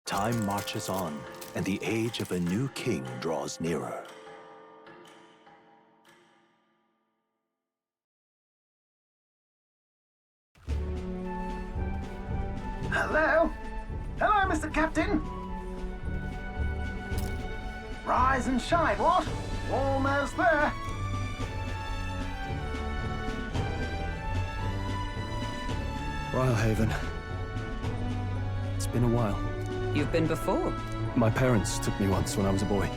Time marches on, and the age of a new king draws nearer. Hello? Hello, Mr. Captain? Rise and shine, what? Almost there. Brilehaven. It's been a while. You've been before? My parents took me once when I was a boy.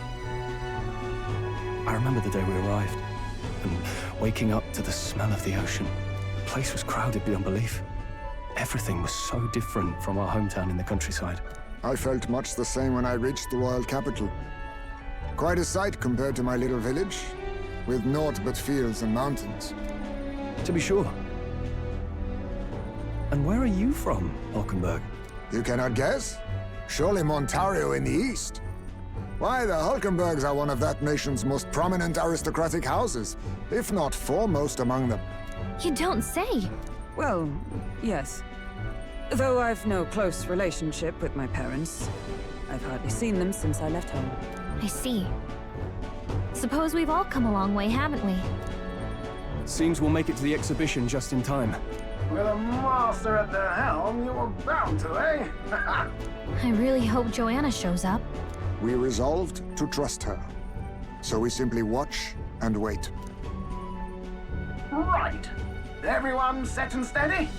I remember the day we arrived, and waking up to the smell of the ocean. The place was crowded beyond belief. Everything was so different from our hometown in the countryside. I felt much the same when I reached the royal capital. Quite a sight compared to my little village, with naught but fields and mountains. To be sure. And where are you from, Hulkenberg? You cannot guess? Surely Montario in the east. Why, the Hulkenbergs are one of that nation's most prominent aristocratic houses, if not foremost among them. You don't say. Well, yes. Though I've no close relationship with my parents. I've hardly seen them since I left home. I see. Suppose we've all come a long way, haven't we? Seems we'll make it to the exhibition just in time. With a master at the helm, you were bound to, eh? I really hope Joanna shows up. We resolved to trust her. So we simply watch and wait. Right. Everyone set and steady?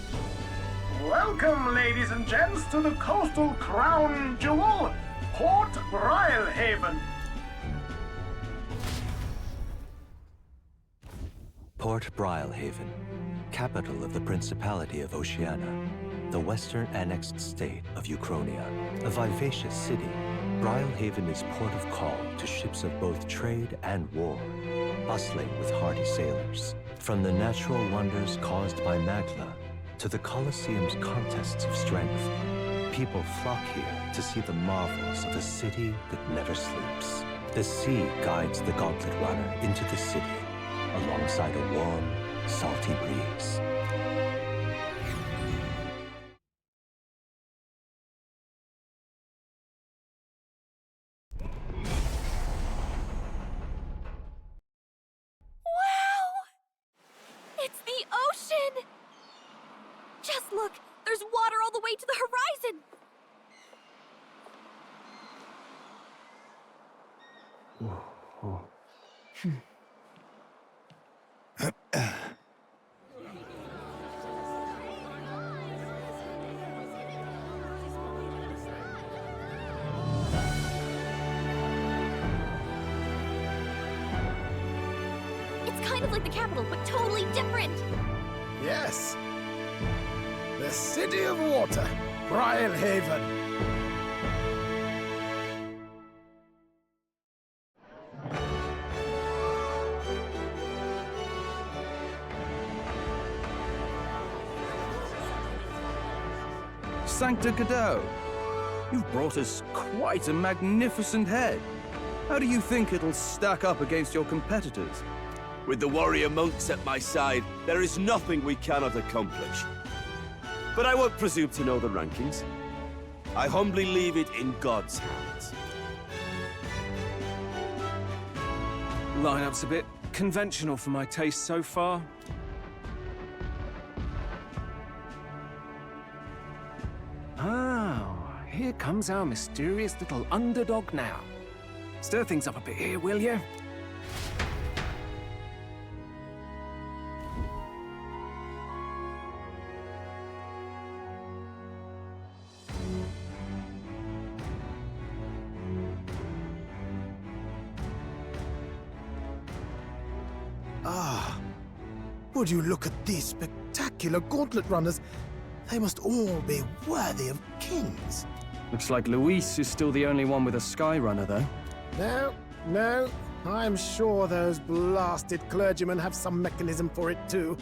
Welcome, ladies and gents, to the coastal crown jewel, Port Brilehaven. Port Brilehaven, capital of the Principality of Oceania, the western annexed state of Uchronia. A vivacious city, Brilehaven is port of call to ships of both trade and war, bustling with hardy sailors. From the natural wonders caused by Magla to the Colosseum's contests of strength, people flock here to see the marvels of a city that never sleeps. The sea guides the gauntlet runner into the city, alongside a warm, salty breeze. It's the ocean! Just look! There's water all the way to the horizon! It's kind of like the capital, but totally different! Yes. The City of Water, Brilehaven. Sancta Cadeau, you've brought us quite a magnificent head. How do you think it'll stack up against your competitors? With the warrior monks at my side, there is nothing we cannot accomplish. But I won't presume to know the rankings. I humbly leave it in God's hands. Lineup's a bit conventional for my taste so far. Oh, here comes our mysterious little underdog now. Stir things up a bit here, will you? Ah, would you look at these spectacular gauntlet runners? They must all be worthy of kings. Looks like Luis is still the only one with a sky runner, though. No, I'm sure those blasted clergymen have some mechanism for it too.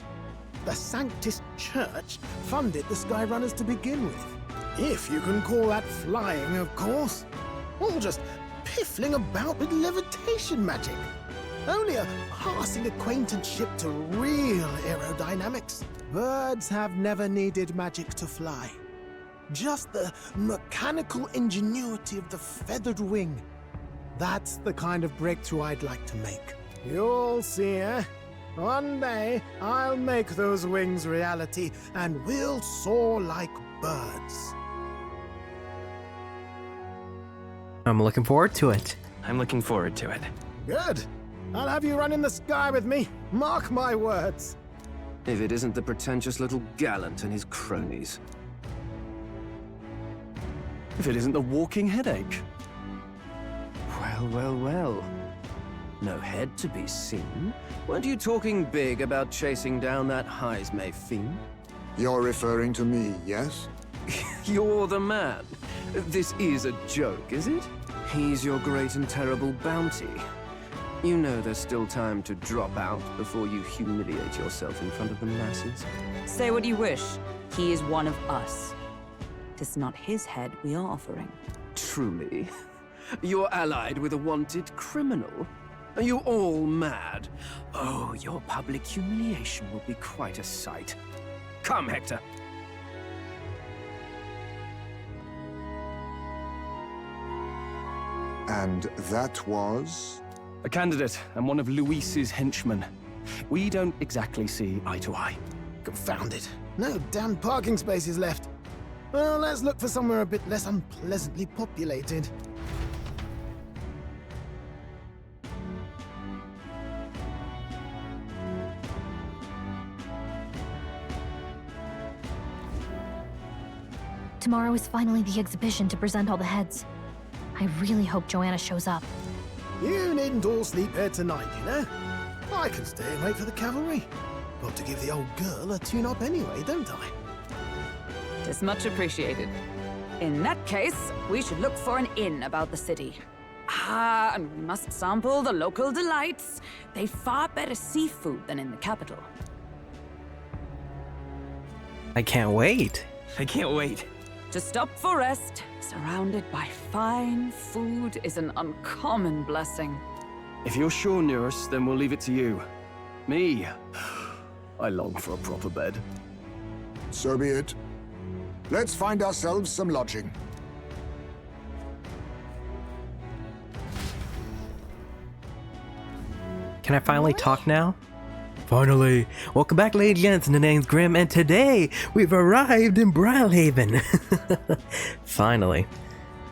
The Sanctus Church funded the Skyrunners to begin with. If you can call that flying, of course. All just piffling about with levitation magic. Only a passing acquaintanceship to real aerodynamics. Birds have never needed magic to fly. Just the mechanical ingenuity of the feathered wing. That's the kind of breakthrough I'd like to make. You'll see, eh? One day, I'll make those wings reality, and we'll soar like birds. I'm looking forward to it. I'm looking forward to it. Good. I'll have you run in the sky with me. Mark my words. If it isn't the pretentious little gallant and his cronies. If it isn't the walking headache. Well, well, well. No head to be seen. Weren't you talking big about chasing down that Heismay fiend? You're referring to me, yes? You're the man. This is a joke, is it? He's your great and terrible bounty. You know there's still time to drop out before you humiliate yourself in front of the masses. Say what you wish. He is one of us. Tis not his head we are offering. Truly? You're allied with a wanted criminal? Are you all mad? Oh, your public humiliation will be quite a sight. Come, Hector. And that was? A candidate and one of Luis's henchmen. We don't exactly see eye to eye. Confound it. No damn parking spaces left. Well, let's look for somewhere a bit less unpleasantly populated. Tomorrow is finally the exhibition to present all the heads. I really hope Joanna shows up. You needn't all sleep here tonight, you know? I can stay and wait for the cavalry. Got to give the old girl a tune-up anyway, don't I? Tis much appreciated. In that case, we should look for an inn about the city. Ah, and we must sample the local delights. They've far better seafood than in the capital. I can't wait. I can't wait. To stop for rest, surrounded by fine food, is an uncommon blessing. If you're sure, nurse, then we'll leave it to you. Me, I long for a proper bed. So be it. Let's find ourselves some lodging. Can I finally talk now? Finally! Welcome back, ladies and gents, the name's Grimm, and today we've arrived in Brilehaven! Finally.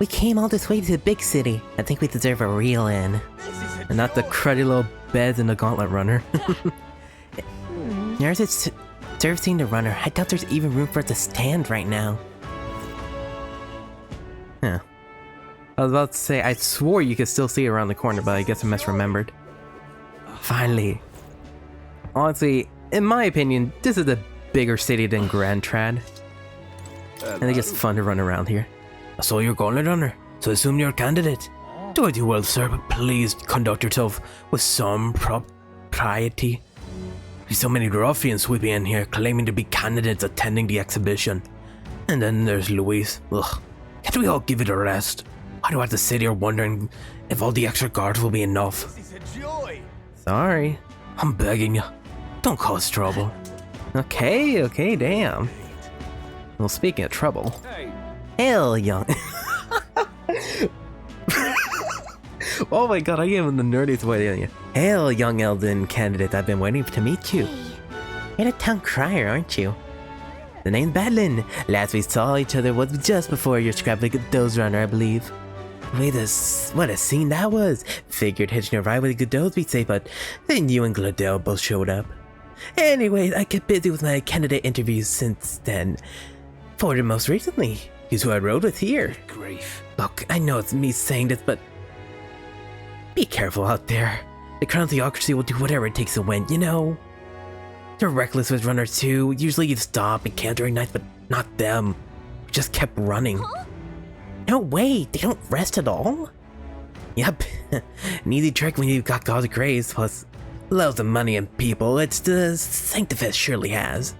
We came all this way to the big city. I think we deserve a real inn. And not the cruddy little beds in the Gauntlet Runner. There's its servicing the runner. I doubt there's even room for it to stand right now. Huh. I was about to say, I swore you could still see it around the corner, but I guess I misremembered. Finally. Honestly, in my opinion, this is a bigger city than Grand Trad. I think it's fun to run around here. I saw your Gauntlet Runner, so I assume you're a candidate. Do I do well, sir, but please conduct yourself with some propriety. There's so many ruffians sweeping in here, claiming to be candidates attending the exhibition. And then there's Luis. Ugh. Can't we all give it a rest? Why do I have to sit here wondering if all the extra guards will be enough? This is a joy. Sorry. I'm begging you. Don't cause trouble. Okay, damn. Well, speaking of trouble. Hey. Hell, young. Oh my god, I gave him the nerdiest way. Hail, young Elden candidate, I've been waiting to meet you. You're a town crier, aren't you? The name's Badlin. Last we saw each other was just before your scrap like a Godot's runner, I believe. Wait, what a scene that was. Figured hitching a ride with Godot's be safe, but then you and Gladell both showed up. Anyways, I kept busy with my candidate interviews since then. Forwarded most recently. He's who I rode with here. Grief. Look, I know it's me saying this, but be careful out there. The crown theocracy will do whatever it takes to win, you know? They're reckless with runners too. Usually you stop and camp during night, but not them. We just kept running. Huh? No way, they don't rest at all? Yep, an easy trick when you've got God's grace, plus loads of money and people. It's the Sanctifist surely has.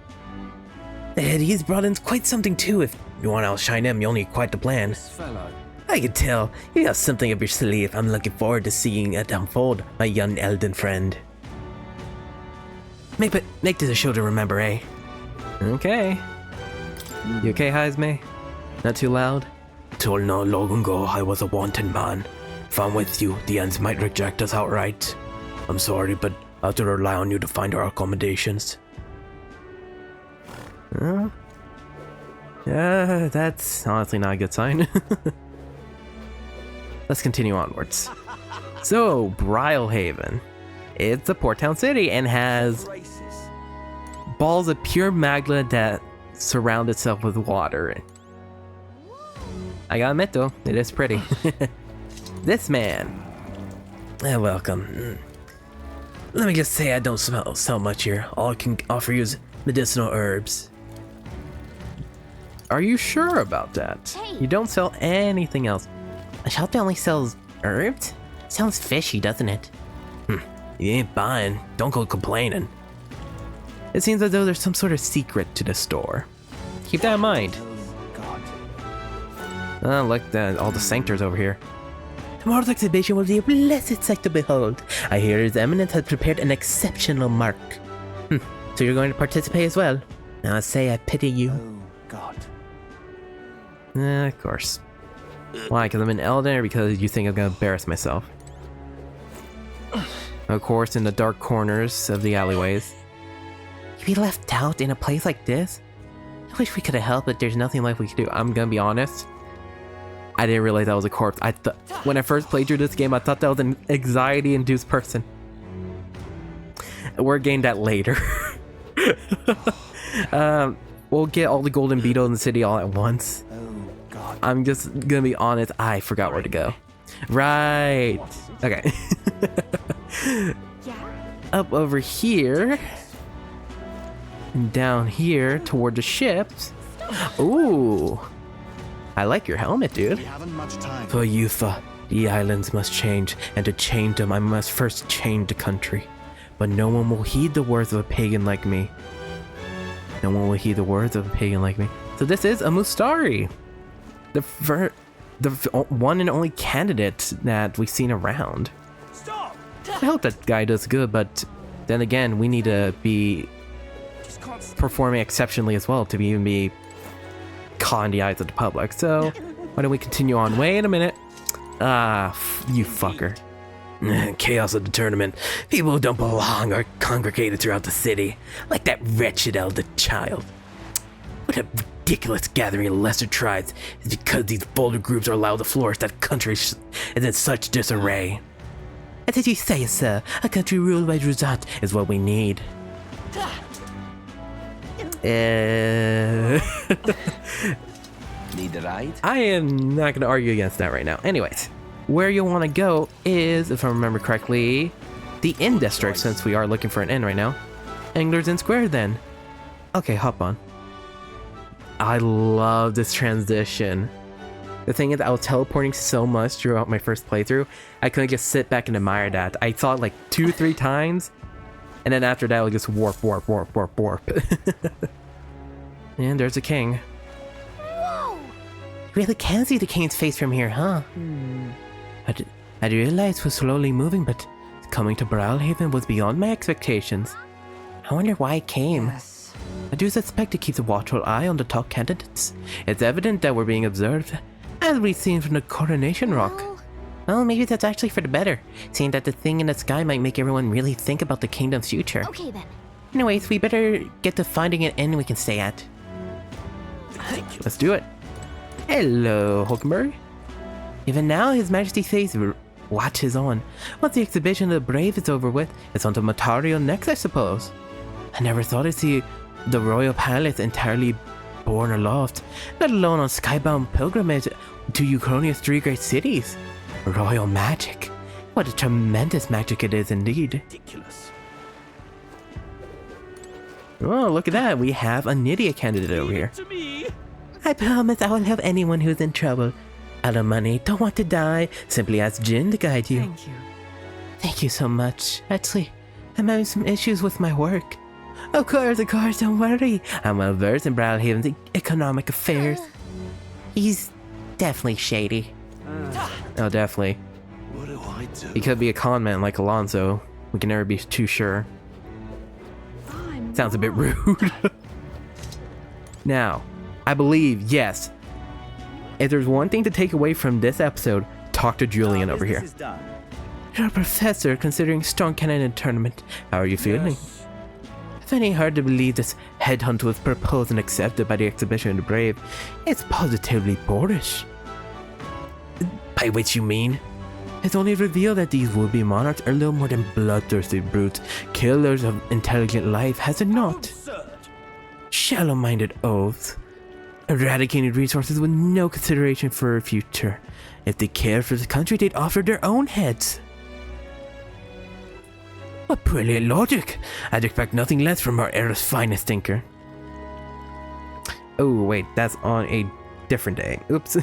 And he's brought in quite something too. If you want to outshine him, you'll need quite the plan. This fellow. I can tell, you got something up your sleeve. I'm looking forward to seeing it unfold, my young Elden friend. Make this a show to remember, eh? Okay. You okay, Heismay? Not too loud? Till not long ago, I was a wanted man. If I'm with you, the ends might reject us outright. I'm sorry, but I'll have to rely on you to find our accommodations. Yeah, that's honestly not a good sign. Let's continue onwards. So, Brilehaven. It's a port town city and has balls of pure magma that surround itself with water. I gotta admit though, it is pretty. This man. Welcome. Let me just say I don't smell so much here. All I can offer you is medicinal herbs. Are you sure about that? Hey. You don't sell anything else. A shop that only sells herbs? Sounds fishy, doesn't it? You ain't buying, don't go complaining. It seems as though there's some sort of secret to the store. Keep that in mind. Oh, look, all the sanctors over here. Tomorrow's exhibition will be a blessed sight to behold. I hear His Eminence has prepared an exceptional mark. So you're going to participate as well? Now I say I pity you. Of course. Why? Because I'm an elder, or because you think I'm gonna embarrass myself? Of course, in the dark corners of the alleyways. You be left out in a place like this? I wish we could have helped, but there's nothing like we could do. I'm gonna be honest. I didn't realize that was a corpse. When I first played through this game, I thought that was an anxiety-induced person. We're getting that later. We'll get all the golden beetles in the city all at once. I'm just gonna be honest, I forgot where to go. Right. Okay. Up over here. And down here toward the ships. Ooh. I like your helmet, dude. For Yufa, the islands must change, and to change them, I must first change the country. But no one will heed the words of a pagan like me. No one will heed the words of a pagan like me. So this is a Mustari. The one and only candidate that we've seen around. Stop! I hope that guy does good, but then again, we need to be performing exceptionally as well to even be caught in the eyes of the public. So why don't we continue on? Wait a minute. You fucker. Chaos of the tournament. People who don't belong are congregated throughout the city, like that wretched elder child. What a ridiculous gathering of lesser tribes is because these bolder groups are allowed to flourish. That country is in such disarray. And as you say, sir, a country ruled by Druzat is what we need. Need a ride? I am not going to argue against that right now. Anyways, where you'll want to go is, if I remember correctly, the Inn District, since we are looking for an inn right now. Angler's Inn Square, then. Okay, hop on. I love this transition. The thing is, I was teleporting so much throughout my first playthrough, I couldn't just sit back and admire that. I saw it like 2-3 times, and then after that, I would just warp. And there's the king. Whoa! Really can see the king's face from here, huh? I realized we're slowly moving, but coming to Brilehaven was beyond my expectations. I wonder why I came. I do suspect it keeps a watchful eye on the top candidates. It's evident that we're being observed, as we've seen from the coronation rock. Well, maybe that's actually for the better, seeing that the thing in the sky might make everyone really think about the kingdom's future. Okay then. Anyways, we better get to finding an inn we can stay at. Let's do it. Hello, Hulkenberg. Even now, His Majesty's face watches on. Once the exhibition of the brave is over with, it's on to Matario next, I suppose. I never thought I'd see the royal palace entirely borne aloft, let alone on skybound pilgrimage to Ucronia's 3 great cities. Royal magic. What a tremendous magic it is indeed. Ridiculous. Oh, look at that. We have a Nydia candidate over here. To me. I promise I will help anyone who's in trouble. Out of money, don't want to die. Simply ask Jin to guide you. Thank you. Thank you so much. Actually, I'm having some issues with my work. Of course, don't worry. I'm well versed in Brilehaven's economic affairs. He's definitely shady. Oh, definitely. What do I do? He could be a con man like Alonso. We can never be too sure. Sounds a bit rude. Now, I believe, yes, If there's one thing to take away from this episode, talk to Julian over here. You're a professor considering strong cannon in tournament. How are you feeling? I find it hard to believe this headhunt was proposed and accepted by the exhibition of the brave. It's positively boorish. By which you mean? It's only revealed that these would-be monarchs are little more than bloodthirsty brutes, killers of intelligent life, has it not? Shallow-minded oaths, eradicating resources with no consideration for a future. If they cared for the country, they'd offer their own heads. What brilliant logic! I'd expect nothing less from our era's finest thinker. Oh wait, that's on a different day. Oops.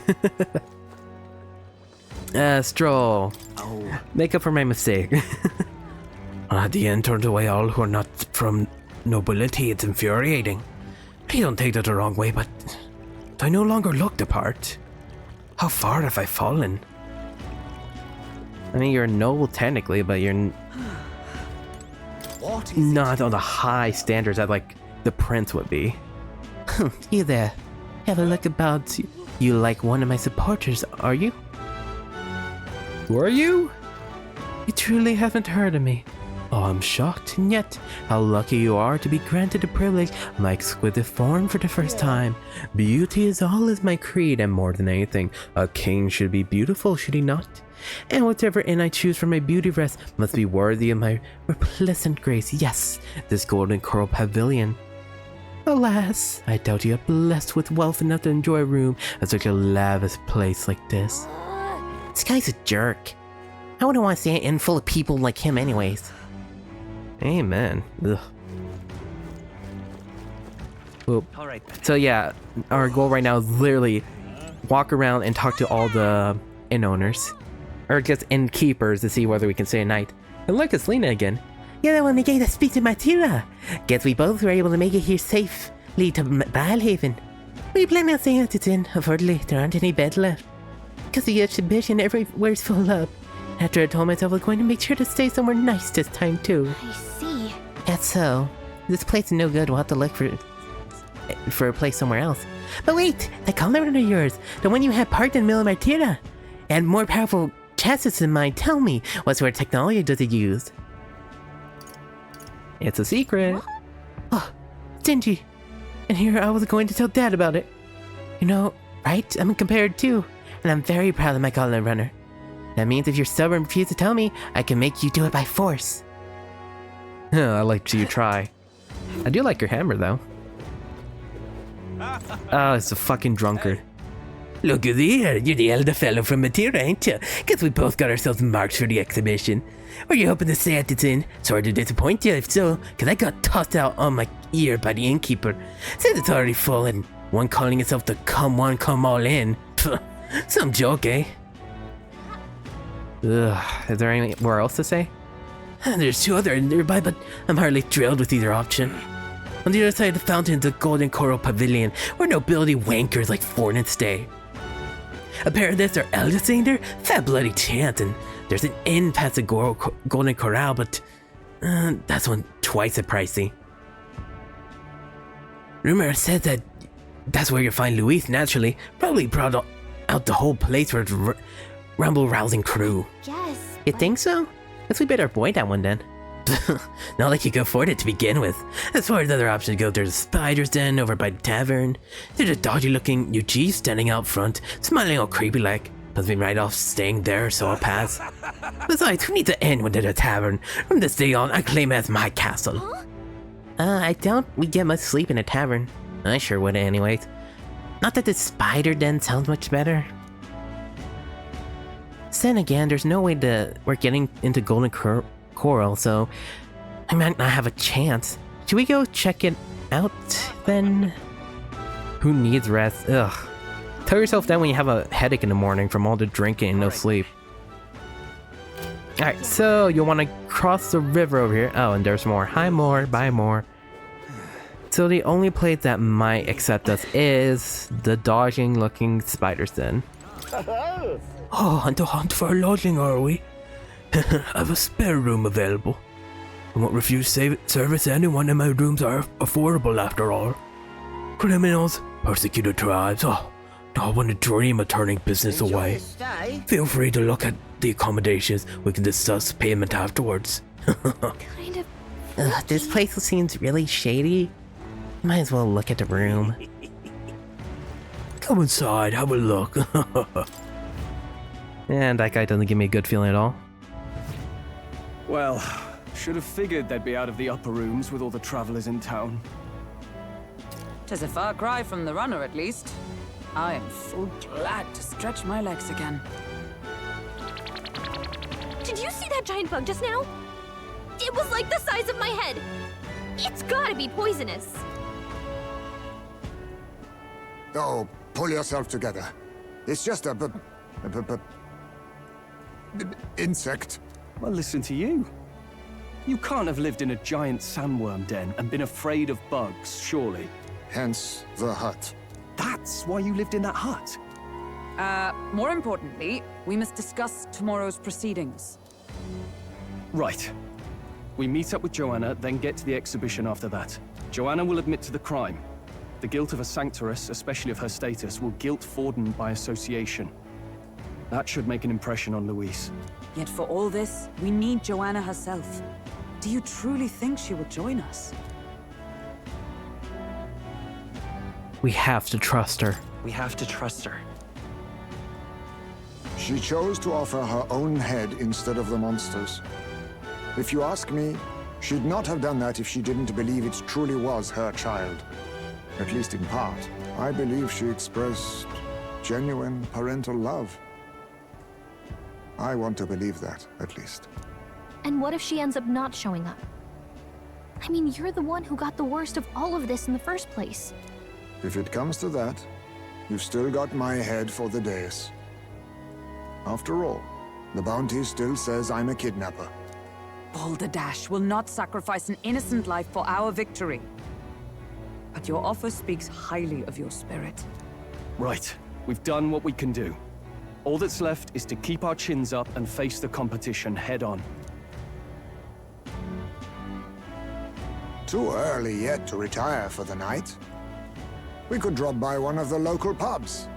Stroll. Oh. Make up for my mistake. The end turned away all who are not from nobility. It's infuriating. Please don't take that the wrong way, but I no longer look the part. How far have I fallen? I mean, you're noble technically, but you're not on the high standards that, like, the prince would be. You there. Have a look about you. You like one of my supporters, are you? Who are you? You truly haven't heard of me. Oh, I'm shocked, and yet, how lucky you are to be granted the privilege of my exquisite form for the first time. Beauty is all is my creed, and more than anything, a king should be beautiful, should he not? And whatever inn I choose for my beauty rest must be worthy of my resplendent grace. Yes, this golden coral pavilion. Alas, I doubt you are blessed with wealth enough to enjoy a room at such a lavish place like this. This guy's a jerk. I wouldn't want to stay in an inn full of people like him anyways. Amen. Ugh. Well, so yeah, our goal right now is literally walk around and talk to all the inn owners. Or just innkeepers to see whether we can stay a night. And look, it's Lena again. You're the one that gave us speak to Matira. Guess we both were able to make it here safely to Brilehaven. We plan on staying at the inn. Unfortunately, there aren't any beds left. Because the exhibition everywhere's full up. After I told myself I was going to make sure to stay somewhere nice this time too. I see. That's so. This place is no good. We'll have to look for a place somewhere else. But wait, the color of yours, the one you had parked in the middle of Matira, and more powerful chassis than mine. Tell me, what sort of technology does it use? It's a secret. What? Oh, stingy. And here I was going to tell Dad about it. You know, right? I'm compared too, and I'm very proud of my gauntlet runner. That means if you're stubborn and refuse to tell me, I can make you do it by force. I like to see you try. I do like your hammer though. Oh, it's a fucking drunkard. Look at here, you're the elder fellow from Matira, ain't you? Guess we both got ourselves marks for the exhibition. Were you hoping to stay at the inn? Sorry to disappoint you if so, cause I got tossed out on my ear by the innkeeper. Said it's already full and one calling itself the come one come all in. Some joke, eh? Ugh, is there anywhere else to say? There's two other nearby, but I'm hardly thrilled with either option. On the other side of the fountain is the Golden Coral Pavilion, where nobility wankers like Fortin stay. A pair of this are elders staying there? Fat bloody chance, and there's an inn past the Golden Corral, but that's one twice as pricey. Rumor said that that's where you'll find Luis naturally. Probably brought out the whole place for its rumble-rousing crew. Yes. You think so? Guess we better avoid that one then. Not like you could afford it to begin with. As far as other options go, there's a spider's den over by the tavern. There's a dodgy-looking UG standing out front, smiling all creepy-like. Must be right off staying there, so I'll pass. Besides, who needs an inn when there's a tavern? From this day on, I claim it as my castle. Huh? I doubt we get much sleep in a tavern. I sure would anyways. Not that the spider den sounds much better. Then again, there's no way we're getting into Golden Coral, so I might not have a chance. Should we go check it out then? Who needs rest? Ugh. Tell yourself that when you have a headache in the morning from all the drinking and no sleep. Alright, so you'll want to cross the river over here. Oh, and there's more. Hi, more. Bye, more. So the only place that might accept us is the dodging-looking spider's den. Oh, on the hunt for a lodging, are we? I have a spare room available. I won't refuse service. Any one of my rooms are affordable after all. Criminals, persecuted tribes, oh, I wouldn't dream of turning business away. Feel free to look at the accommodations. We can discuss payment afterwards. Kind of. This place seems really shady. Might as well look at the room. Come inside, have a look. And that guy doesn't give me a good feeling at all. Well, should have figured they'd be out of the upper rooms with all the travelers in town. 'Tis a far cry from the runner, at least. I am full glad to stretch my legs again. Did you see that giant bug just now? It was like the size of my head. It's gotta be poisonous. Oh, pull yourself together. It's just a insect. Well, listen to you. You can't have lived in a giant sandworm den and been afraid of bugs, surely. Hence the hut. That's why you lived in that hut? More importantly, we must discuss tomorrow's proceedings. Right. We meet up with Joanna, then get to the exhibition after that. Joanna will admit to the crime. The guilt of a sanctoress, especially of her status, will guilt Forden by association. That should make an impression on Louise. Yet for all this, we need Joanna herself. Do you truly think she will join us? We have to trust her. We have to trust her. She chose to offer her own head instead of the monster's. If you ask me, she'd not have done that if she didn't believe it truly was her child. At least in part. I believe she expressed genuine parental love. I want to believe that, at least. And what if she ends up not showing up? I mean, you're the one who got the worst of all of this in the first place. If it comes to that, you've still got my head for the dais. After all, the bounty still says I'm a kidnapper. Balderdash will not sacrifice an innocent life for our victory. But your offer speaks highly of your spirit. Right. We've done what we can do. All that's left is to keep our chins up and face the competition head on. Too early yet to retire for the night. We could drop by one of the local pubs.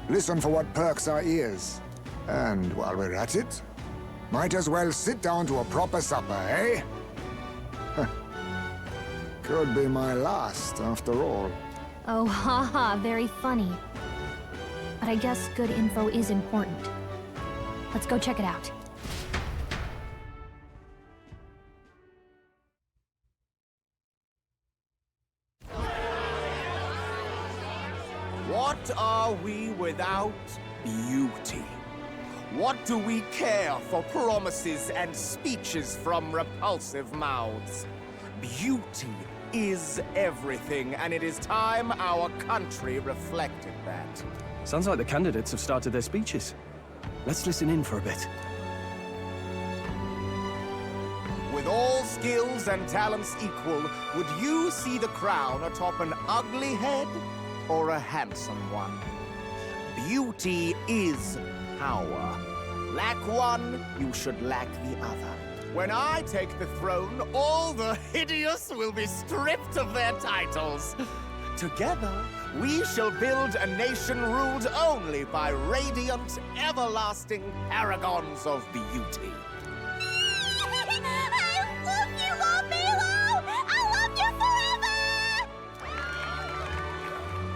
Listen for what perks our ears. And while we're at it, might as well sit down to a proper supper, eh? Could be my last, after all. Oh, haha, very funny. But I guess good info is important. Let's go check it out. What are we without beauty? What do we care for promises and speeches from repulsive mouths? Beauty is everything, and it is time our country reflected that. Sounds like the candidates have started their speeches. Let's listen in for a bit. With all skills and talents equal, would you see the crown atop an ugly head or a handsome one? Beauty is power. Lack one, you should lack the other. When I take the throne, all the hideous will be stripped of their titles. Together, we shall build a nation ruled only by radiant, everlasting paragons of beauty. I love you, Lobelo! I love you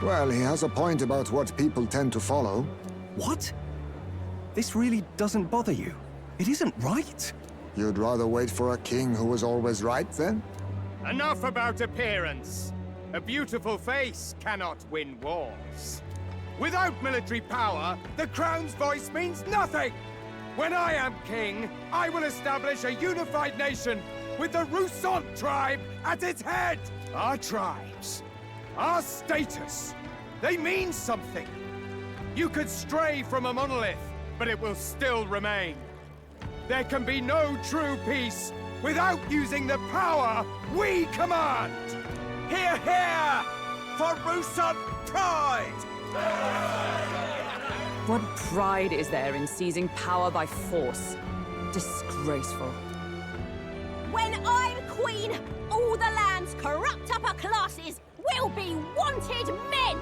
forever! Well, he has a point about what people tend to follow. What? This really doesn't bother you? It isn't right. You'd rather wait for a king who was always right, then? Enough about appearance. A beautiful face cannot win wars. Without military power, the crown's voice means nothing! When I am king, I will establish a unified nation with the Rousant tribe at its head! Our tribes, our status, they mean something. You could stray from a monolith, but it will still remain. There can be no true peace without using the power we command! Hear, hear! For Rousant pride! What pride is there in seizing power by force? Disgraceful. When I'm queen, all the land's corrupt upper classes will be wanted men!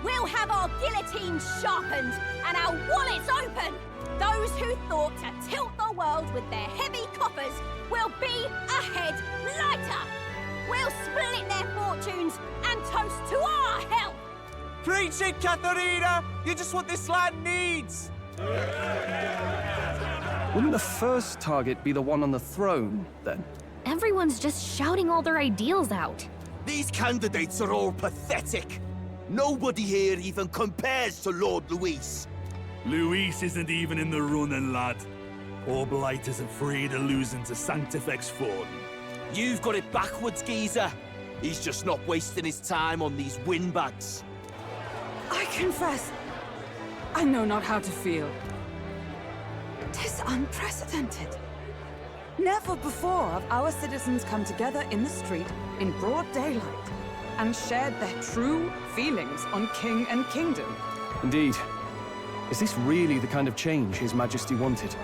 we'll have our guillotines sharpened and our wallets open. Those who thought to tilt the world with their heavy coffers will be a head lighter. We'll split their fortunes and toast to our health. Preach it, Katharina! You're just what this land needs! Wouldn't the first target be the one on the throne, then? Everyone's just shouting all their ideals out. These candidates are all pathetic. Nobody here even compares to Lord Luis. Luis isn't even in the running, lad. Poor Blight is afraid of losing to Sanctifex Ford. You've got it backwards, geezer. He's just not wasting his time on these windbags. I confess, I know not how to feel. 'Tis unprecedented. Never before have our citizens come together in the street in broad daylight and shared their true feelings on king and kingdom. Indeed. Is this really the kind of change His Majesty wanted?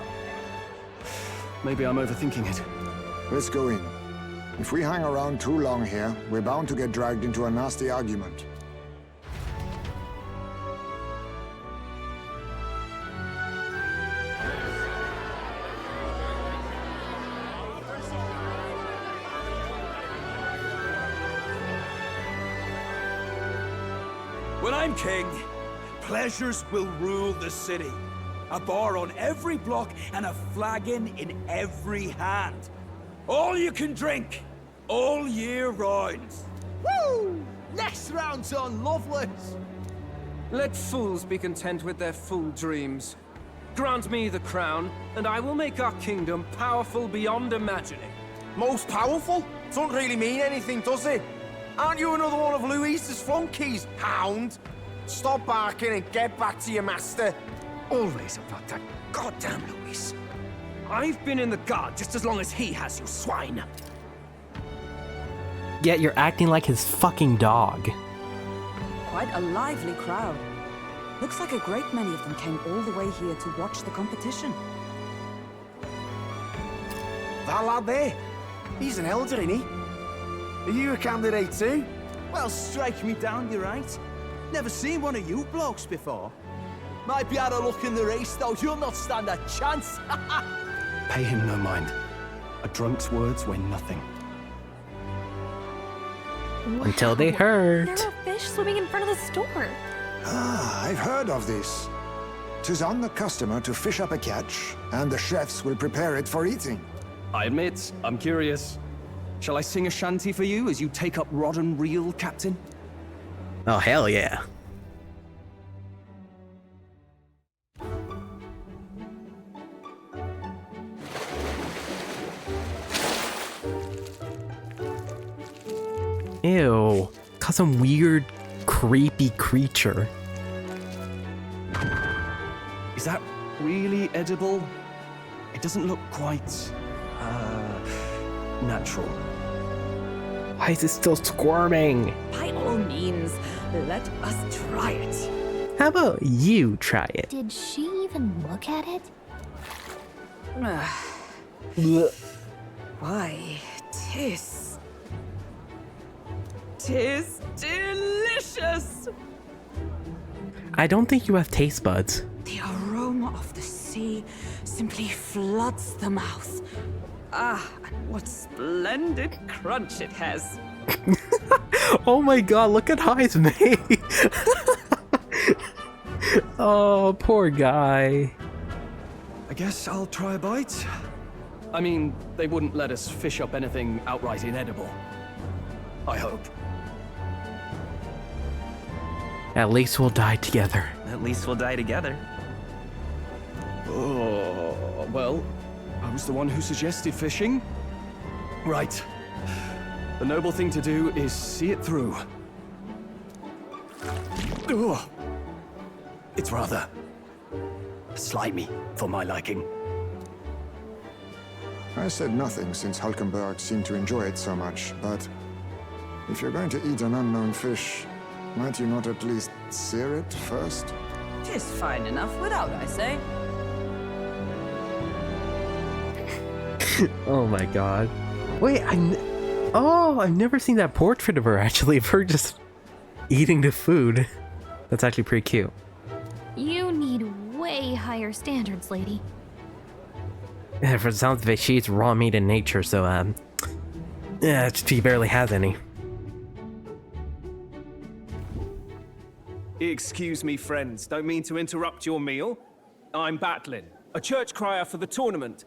Maybe I'm overthinking it. Let's go in. If we hang around too long here, we're bound to get dragged into a nasty argument. When I'm king, pleasures will rule the city. A bar on every block and a flagon in every hand. All you can drink, all year round. Woo! Next round's on Loveless! Let fools be content with their fool dreams. Grant me the crown, and I will make our kingdom powerful beyond imagining. Most powerful? Doesn't really mean anything, does it? Aren't you another one of Luis's flunkies, hound? Stop barking and get back to your master. Always about that goddamn Luis. I've been in the guard just as long as he has, you swine. Yet you're acting like his fucking dog. Quite a lively crowd. Looks like a great many of them came all the way here to watch the competition. That lad there, he's an elder, isn't he? Are you a candidate too? Well, strike me down, you're right. Never seen one of you blokes before. Might be out of luck in the race, though. You'll not stand a chance. Pay him no mind. A drunk's words weigh nothing. Until they hurt. There are fish swimming in front of the store. Ah, I've heard of this. 'Tis on the customer to fish up a catch, and the chefs will prepare it for eating. I admit, I'm curious. Shall I sing a shanty for you as you take up rod and reel, Captain? Oh, hell yeah. Ew. Got some weird, creepy creature. Is that really edible? It doesn't look quite, natural. Why is it still squirming? By all means, let us try it. How about you try it? Did she even look at it? Why, tis delicious! I don't think you have taste buds. The aroma of the sea simply floods the mouth. Ah, and what splendid crunch it has. Oh my god, look at High's mate. Oh, poor guy. I guess I'll try a bite. I mean, they wouldn't let us fish up anything outright inedible. I hope. At least we'll die together. At least we'll die together. Oh, well, I was the one who suggested fishing. Right. The noble thing to do is see it through. Ugh. It's rather slimy for my liking. I said nothing since Hulkenberg seemed to enjoy it so much, but if you're going to eat an unknown fish, might you not at least sear it first? 'Tis fine enough without, I say. Oh my god. Wait, I've never seen that portrait of her actually, of her just eating the food. That's actually pretty cute. You need way higher standards, lady. Yeah, for the sounds of it, she eats raw meat in nature, so, yeah, she barely has any. Excuse me, friends. Don't mean to interrupt your meal. I'm Batlin, a church crier for the tournament.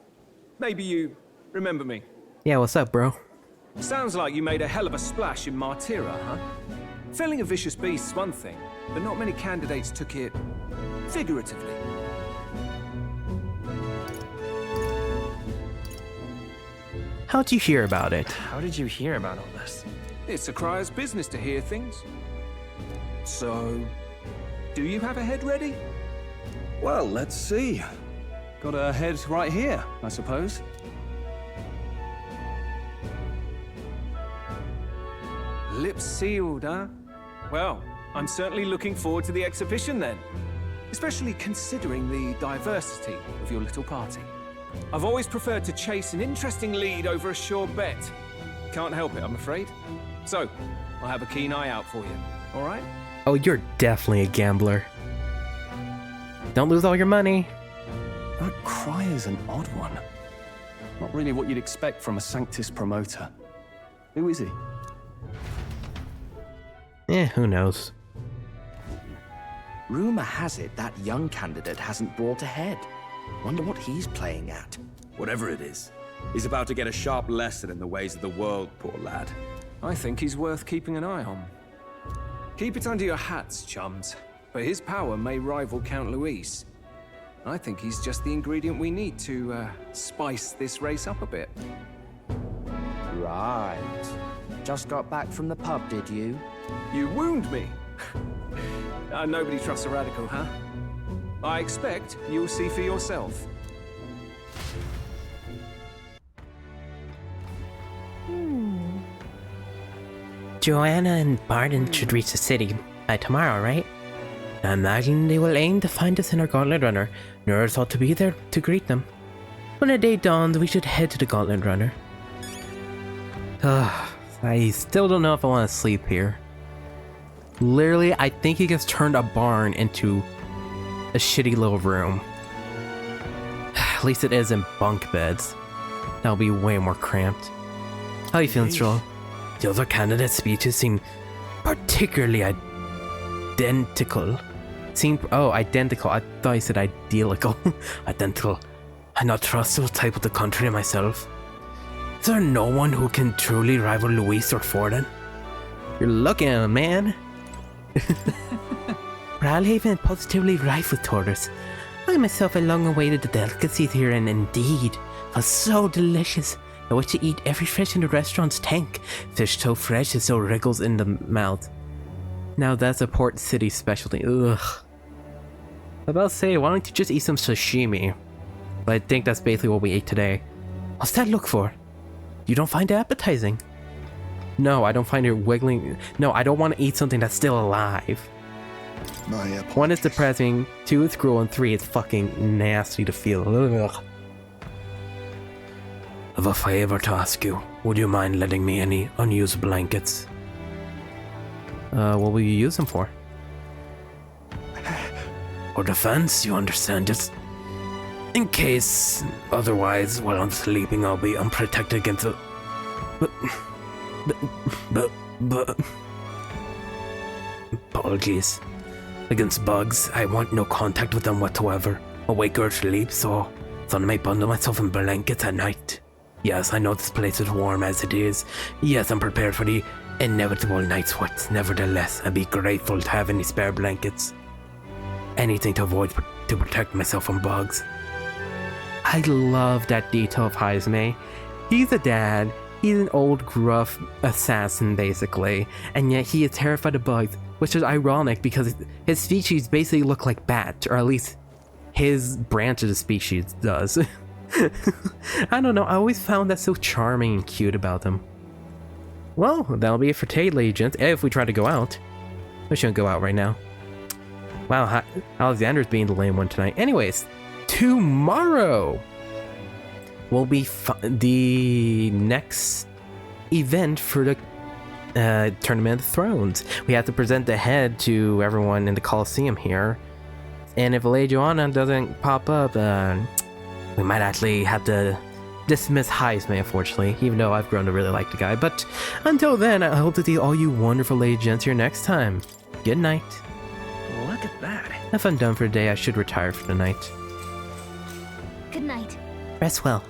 Maybe you remember me. Yeah, what's up, bro? Sounds like you made a hell of a splash in Martyra, huh? Felling a vicious beast's one thing, but not many candidates took it figuratively. How'd you hear about it? How did you hear about all this? It's a crier's business to hear things. So, do you have a head ready? Well, let's see. Got a head right here, I suppose. Lips sealed, huh? Well, I'm certainly looking forward to the exhibition then. Especially considering the diversity of your little party. I've always preferred to chase an interesting lead over a sure bet. Can't help it, I'm afraid. So, I'll have a keen eye out for you, all right? Oh, you're definitely a gambler. Don't lose all your money. That crier's an odd one. Not really what you'd expect from a Sanctus promoter. Who is he? Who knows? Rumor has it that young candidate hasn't brought ahead. Wonder what he's playing at. Whatever it is, he's about to get a sharp lesson in the ways of the world, poor lad. I think he's worth keeping an eye on. Keep it under your hats, chums. But his power may rival Count Luis. I think he's just the ingredient we need to spice this race up a bit. Right. Just got back from the pub, did you? You wound me. Nobody trusts a radical, huh? I expect you'll see for yourself. Joanna and Barden should reach the city by tomorrow, right? I imagine they will aim to find us in our Gauntlet Runner. Nerds ought to be there to greet them. When the day dawns, we should head to the Gauntlet Runner. I still don't know if I want to sleep here. Literally, I think he just turned a barn into a shitty little room. At least it isn't bunk beds. That'll be way more cramped. How you feeling, Stroll? The other candidates' speeches seem particularly identical. Identical. I thought you said idealical. Identical. I not trust those type of the country myself. Is there no one who can truly rival Luis or Forden? You're looking at him, man. Brilehaven is positively rife with tourists. I myself have long awaited the delicacies here, and indeed, was so delicious. I wish to eat every fish in the restaurant's tank. Fish so fresh it so wriggles in the mouth. Now that's a port city specialty. Ugh. I was about to say, why don't you just eat some sashimi? But I think that's basically what we ate today. What's that look for? You don't find it appetizing? No, I don't find it wiggling. No, I don't want to eat something that's still alive. One is depressing, 2 is cruel, and 3 is fucking nasty to feel. Ugh. I have a favor to ask you. Would you mind lending me any unused blankets? What will you use them for? For defense, you understand, just in case, otherwise, while I'm sleeping, I'll be unprotected against a... Apologies. Against bugs, I want no contact with them whatsoever. Awake or asleep, so I may bundle myself in blankets at night. Yes, I know this place is warm as it is. Yes, I'm prepared for the inevitable night sweats. Nevertheless, I'd be grateful to have any spare blankets. Anything to protect myself from bugs. I love that detail of Haizme. He's a dad. He's an old, gruff assassin, basically, and yet he is terrified of bugs, which is ironic because his species basically look like bats, or at least his branch of the species does. I don't know, I always found that so charming and cute about them. Well, that'll be it for today, ladies and gents, if we try to go out. We shouldn't go out right now. Wow, Alexander's being the lame one tonight. Anyways, tomorrow will be the next event for the Tournament of Thrones. We have to present the head to everyone in the Colosseum here. And if Lady Joanna doesn't pop up, we might actually have to dismiss Heisman, unfortunately, even though I've grown to really like the guy. But until then, I hope to see all you wonderful lady gents here next time. Good night. Look at that. If I'm done for the day, I should retire for the night. Good night. Rest well.